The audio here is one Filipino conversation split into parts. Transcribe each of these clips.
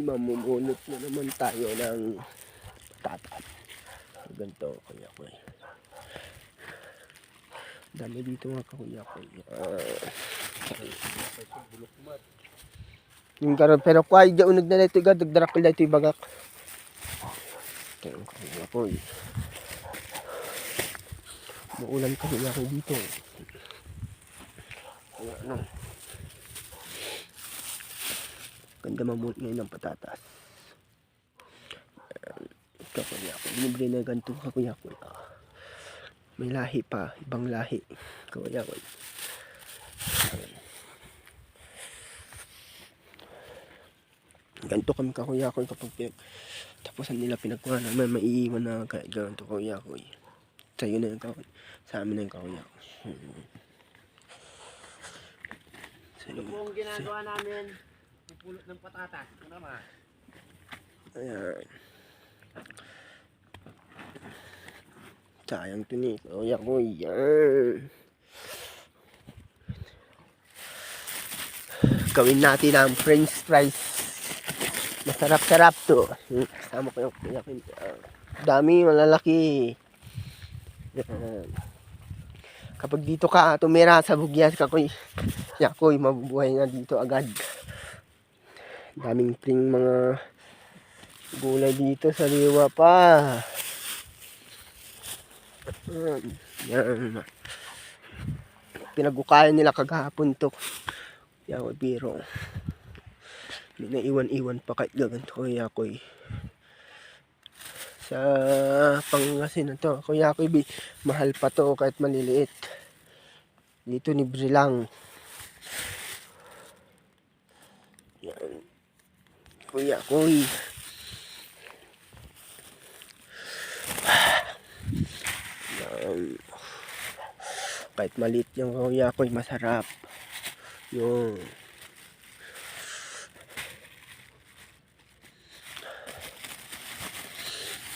Mamumunot na naman tayo ng patatas. Ganito, kuya ko. Dami dito mga kakuya ko. Yung karon pero kuya diya unag na dito igad dagdarak pala ito ibagak. Kaya kuya ko. Muulan kakuya ko dito. Ano? Ganda mamulot ngayon ng patatas. Kakuya ko. Libre na ganito kakuya ko. May lahi pa. Ibang lahi. Kakuya ko. Ganito kami kakuya ko kapag tapusan nila pinagkuha naman. Maiiwan na kaya ganito kakuya ko. Sa'yo na yung kakuya. Sa amin na yung kakuya ko. Ito po ang ginagawa namin. Pupulot ng patatas. Ito naman. Ayan. Sayang ito ni kuya ko. Yan. Gawin natin ang french fries. Masarap-sarap to. Kasama ko yung kuya ko. Dami, malalaki. Yan. Kapag dito ka tumira sa bugyas kakoy. Yakoy, mabubuhay nga dito agad. Daming pring mga gulay dito sa liwa pa. Yan. Pinagukayan nila kagahapon to. Yakoy biro. May naiwan-iwan pa kahit gaganto yakoy. Sa Pangasinan to. Kuya yakoy mahal pa to kahit maliliit. Dito libre lang. Yan. Kuya yakoy. Kahit maliit yung kuya ko, masarap. Yung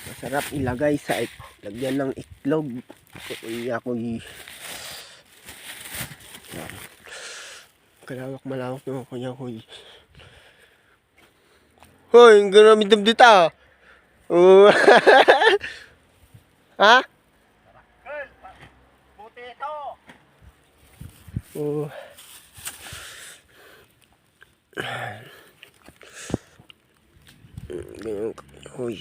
masarap ilagay sa lagyan ng itlog. Kuya ko. Kalawak malawak yung kuya ko. Hoy, ang garamid ng dita. Oh. Ha? Oh. Uy.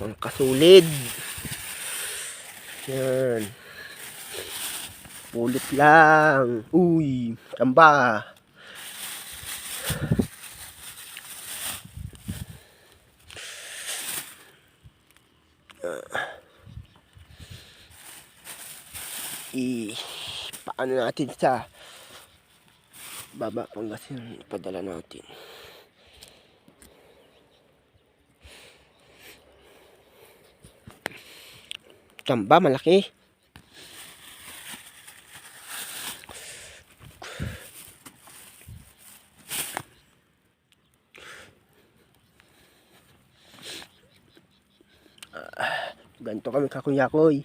Ang kasulid. Yan. Pulot lang. Uy. Tamba. Paano natin sa baba Pangasinan ipadala natin. Tamba malaki. Ganito kami kakuyakoy.